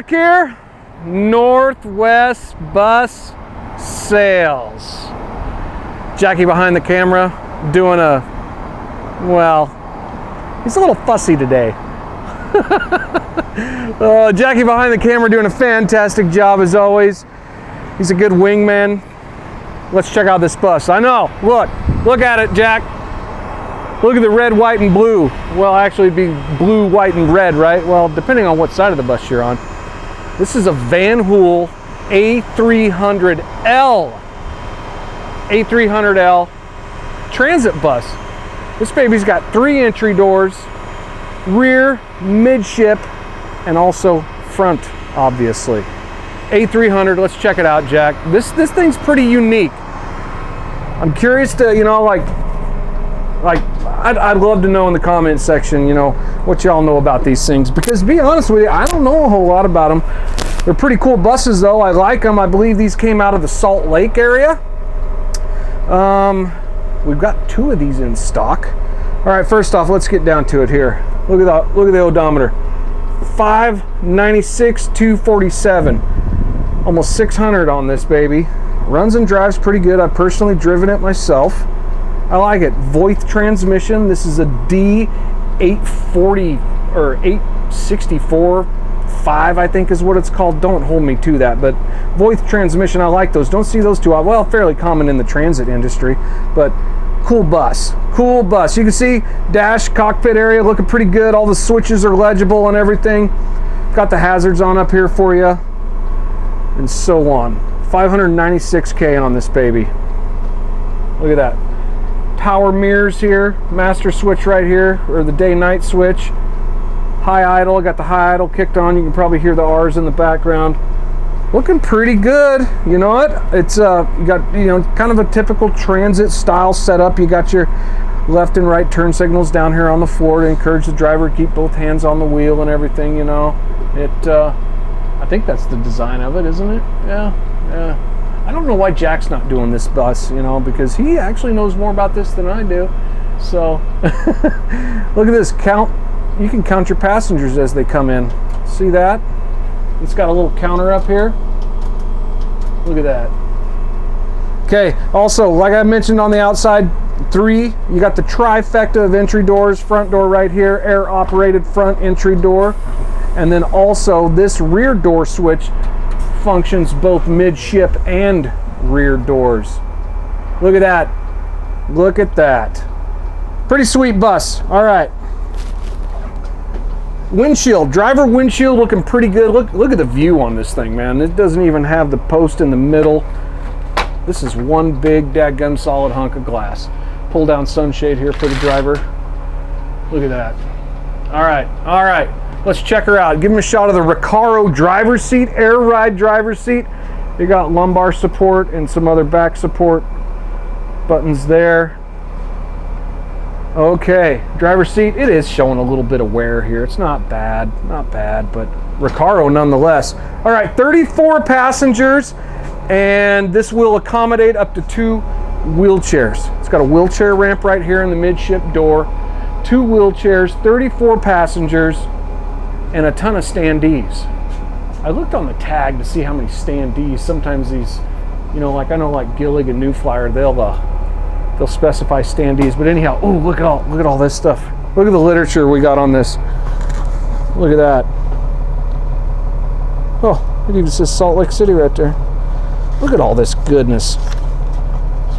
Eric here, Northwest Bus Sales. Jackie behind the camera doing well, he's a little fussy today. Jackie behind the camera doing a fantastic job as always. He's a good wingman. Let's check out this bus. I know, look at it, Jack. Look at the red, white, and blue. Well, actually it'd be blue, white, and red, right? Well, depending on what side of the bus you're on. This is a Vanhool A300L. A300L transit bus. This baby's got 3 entry doors, rear, midship, and also front, obviously. A300, let's check it out, Jack. This thing's pretty unique. I'm curious to, I'd love to know in the comment section, what y'all know about these things. Because to be honest with you, I don't know a whole lot about them. They're pretty cool buses though. I like them. I believe these came out of the Salt Lake area. We've got 2 of these in stock. All right, first off, let's get down to it here. Look at the odometer. 596, 247. Almost 600 on this baby. Runs and drives pretty good. I've personally driven it myself. I like it. Voith transmission. This is a D840 or 864 5, I think is what it's called. Don't hold me to that, but Voith transmission, I like those. Don't see those too, well, fairly common in the transit industry, but cool bus. Cool bus. You can see dash, cockpit area looking pretty good. All the switches are legible and everything. Got the hazards on up here for you, and so on. 596K on this baby. Look at that. Power mirrors here, master switch right here, or the day-night switch. High idle, got the high idle kicked on. You can probably hear the R's in the background. Looking pretty good. You know what? It's you got kind of a typical transit style setup. You got your left and right turn signals down here on the floor to encourage the driver to keep both hands on the wheel and everything. I think that's the design of it, isn't it? Yeah. I don't know why Jack's not doing this bus, because he actually knows more about this than I do. So, look at this. You can count your passengers as they come in. See that? It's got a little counter up here. Look at that. Okay, also, like I mentioned on the outside, 3, you got the trifecta of entry doors. Front door right here, air-operated front entry door. And then also, this rear door switch functions both midship and rear doors. Look at that. Look at that. Pretty sweet bus. All right. Windshield, driver windshield looking pretty good. Look at the view on this thing, man. It doesn't even have the post in the middle. This is one big dadgum solid hunk of glass. Pull down sunshade here for the driver. Look at that. All right. Let's check her out. Give him a shot of the Recaro driver's seat, air ride driver's seat. You got lumbar support and some other back support buttons there. Okay, driver's seat. It is showing a little bit of wear here. It's not bad, but Recaro nonetheless. All right, 34 passengers, and this will accommodate up to 2 wheelchairs. It's got a wheelchair ramp right here in the midship door. 2 wheelchairs, 34 passengers, and a ton of standees. I looked on the tag to see how many standees. Sometimes these, I know like Gillig and New Flyer, they'll specify standees. But anyhow, oh, look at all this stuff. Look at the literature we got on this. Look at that. Oh, it even says Salt Lake City right there. Look at all this goodness.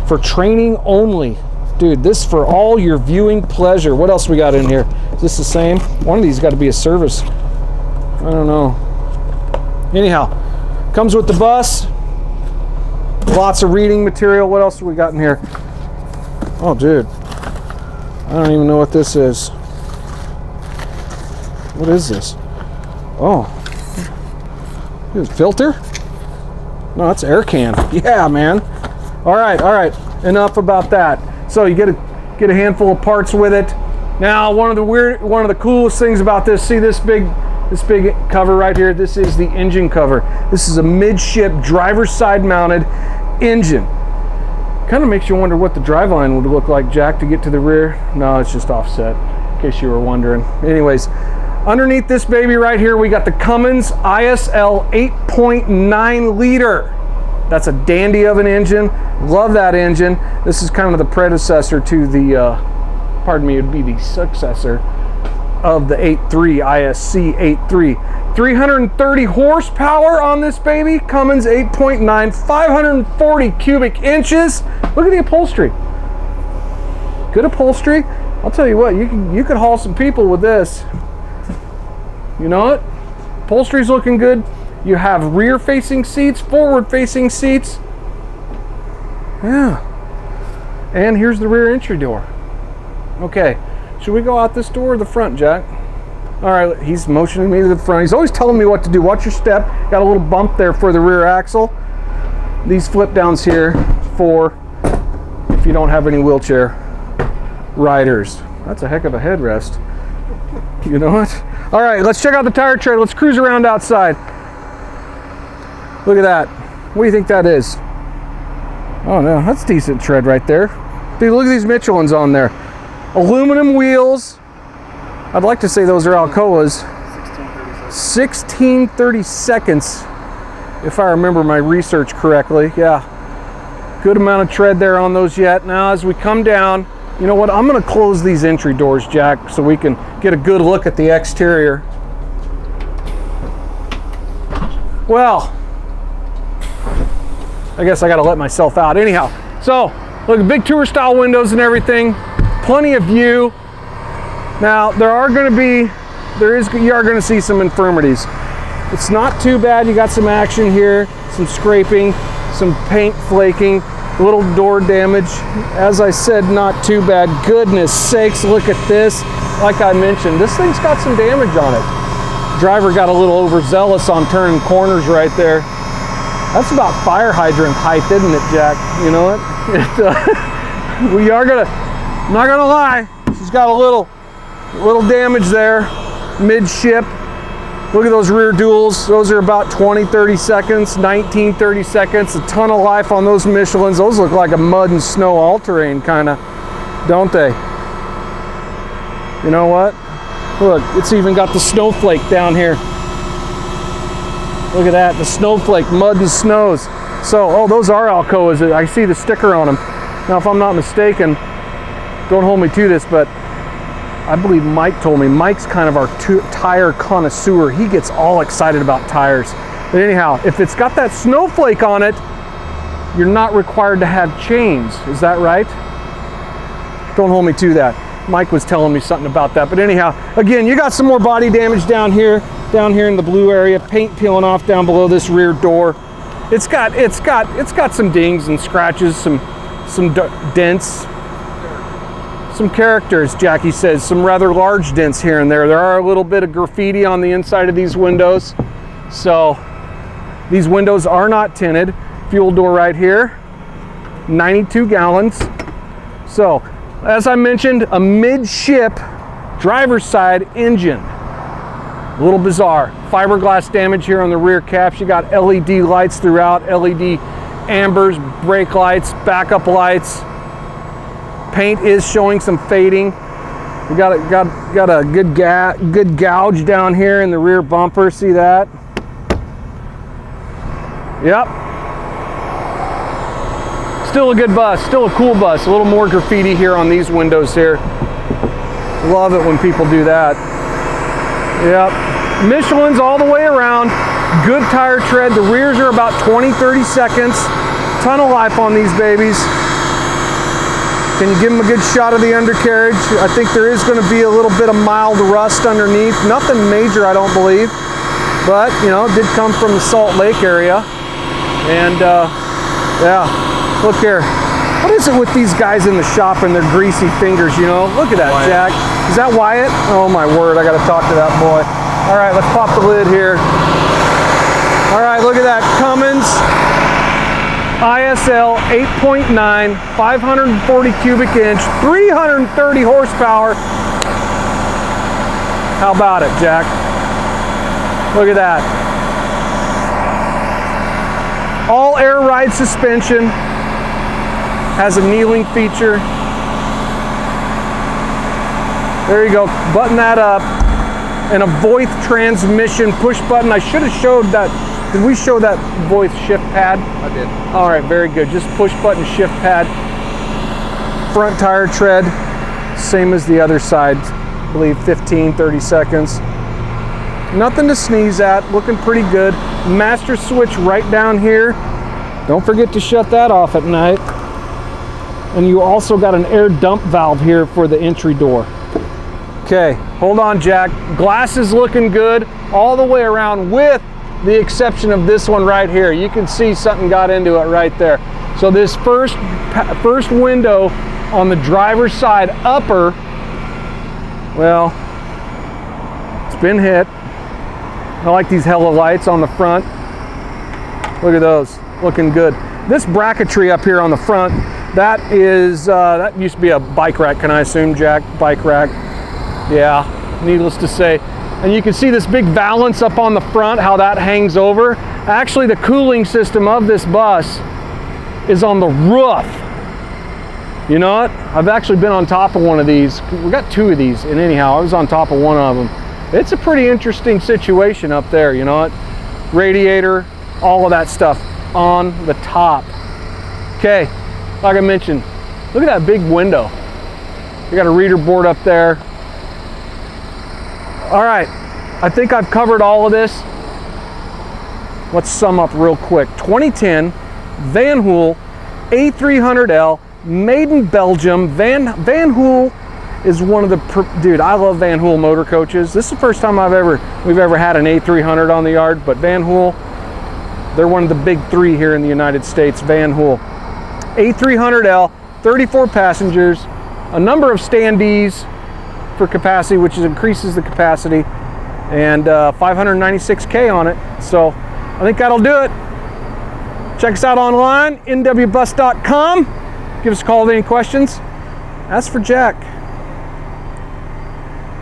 For training only. Dude, this for all your viewing pleasure. What else we got in here? Is this the same? One of these got to be a service. I don't know. Anyhow, comes with the bus. Lots of reading material. What else do we got in here? Oh, dude. I don't even know what this is. What is this? Oh. Is it filter? No, that's air can. Yeah, man. All right. Enough about that. So you get a handful of parts with it. Now, one of the coolest things about this, see this big cover right here? This is the engine cover. This is a midship driver's side mounted engine. Kind of makes you wonder what the driveline would look like, Jack, to get to the rear. No, it's just offset, in case you were wondering. Anyways, Underneath this baby right here, we got the Cummins ISL 8.9 liter. That's a dandy of an engine. Love that engine. This is kind of the predecessor to the, pardon me, it would be the successor of the 8.3 ISC 8.3. 330 horsepower on this baby. Cummins 8.9, 540 cubic inches. Look at the upholstery. Good upholstery. I'll tell you what, you could haul some people with this. You know what? Upholstery's looking good. You have rear facing seats, forward facing seats. Yeah. And here's the rear entry door. Okay, should we go out this door or the front, Jack? All right, he's motioning me to the front. He's always telling me what to do. Watch your step. Got a little bump there for the rear axle. These flip downs here for if you don't have any wheelchair riders. That's a heck of a headrest. You know what? All right, let's check out the tire tread. Let's cruise around outside. Look at that. What do you think that is? Oh no, that's decent tread right there. Dude, look at these Michelins on there. Aluminum wheels. I'd like to say those are Alcoas. 1630 seconds, if I remember my research correctly. Yeah, good amount of tread there on those yet. Now as we come down, you know what, I'm gonna close these entry doors, Jack, so we can get a good look at the exterior. Well, I guess I gotta let myself out. Anyhow, so look, big tour style windows and everything, plenty of view. Now you are gonna see some infirmities. It's not too bad. You got some action here, some scraping, some paint flaking, a little door damage. As I said, not too bad. Goodness sakes, look at this. Like I mentioned, this thing's got some damage on it. Driver got a little overzealous on turning corners right there. That's about fire hydrant height, isn't it, Jack? You know what? I'm not gonna lie, she's got a little damage there, midship. Look at those rear duals. Those are about 20-30 seconds, 19-30 seconds. A ton of life on those Michelins. Those look like a mud and snow all-terrain kind of, don't they? You know what? Look, it's even got the snowflake down here. Look at that, the snowflake, mud and snows. So, oh, those are Alcoas. I see the sticker on them. Now, if I'm not mistaken, don't hold me to this, but I believe Mike told me. Mike's kind of our tire connoisseur. He gets all excited about tires. But anyhow, if it's got that snowflake on it, you're not required to have chains. Is that right? Don't hold me to that. Mike was telling me something about that. But anyhow, again, you got some more body damage down here in the blue area. Paint peeling off down below this rear door. It's got some dings and scratches, some dents. Some characters, Jackie says, some rather large dents here and there. There are a little bit of graffiti on the inside of these windows. So these windows are not tinted. Fuel door right here, 92 gallons. So as I mentioned, a midship driver's side engine. A little bizarre. Fiberglass damage here on the rear caps. You got LED lights throughout, LED ambers, brake lights, backup lights. Paint is showing some fading. We got a good gouge down here in the rear bumper. See that? Yep. Still a good bus. Still a cool bus. A little more graffiti here on these windows here. Love it when people do that. Yep. Michelin's all the way around. Good tire tread. The rears are about 20-30 seconds. Ton of life on these babies. Can you give them a good shot of the undercarriage? I think there is going to be a little bit of mild rust underneath. Nothing major, I don't believe. But, you know, it did come from the Salt Lake area. And, yeah, look here. What is it with these guys in the shop and their greasy fingers, you know? Look at that, Wyatt. Jack. Is that Wyatt? Oh, my word, I got to talk to that boy. All right, let's pop the lid here. All right, look at that. Cummins ISL 8.9, 540 cubic inch, 330 horsepower. How about it, Jack? Look at that. All air ride suspension. Has a kneeling feature. There you go. Button that up. and a Voith transmission push button. I should have showed that. Did we show that Voith shift pad? I did. All right, very good. Just push button shift pad. Front tire tread, same as the other side. I believe 15, 30 seconds. Nothing to sneeze at, looking pretty good. Master switch right down here. Don't forget to shut that off at night. And you also got an air dump valve here for the entry door. Okay, hold on, Jack. Glass is looking good all the way around, with the exception of this one right here. You can see something got into it right there. So this first window on the driver's side upper, well, it's been hit. I like these hella lights on the front. Look at those, looking good. This bracketry up here on the front, that is, that used to be a bike rack, can I assume, Jack? Bike rack, yeah, needless to say. And you can see this big valance up on the front, how that hangs over. Actually, the cooling system of this bus is on the roof. You know what? I've actually been on top of one of these. We got two of these, and anyhow, I was on top of one of them. It's a pretty interesting situation up there, you know what? Radiator, all of that stuff on the top. Okay, like I mentioned, look at that big window. You got a reader board up there. All right, I think I've covered all of this. Let's sum up real quick. 2010 Vanhool A300L, made in Belgium. Vanhool is one of the, dude, I love Vanhool motor coaches. This is the first time we've ever had an A300 on the yard, but Vanhool, they're one of the big three here in the United States, Vanhool. A300L, 34 passengers, a number of standees for capacity, which increases the capacity, and 596K on it. So I think that'll do it. Check us out online, nwbus.com. Give us a call with any questions. As for Jack,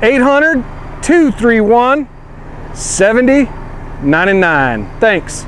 800-231-7099. Thanks.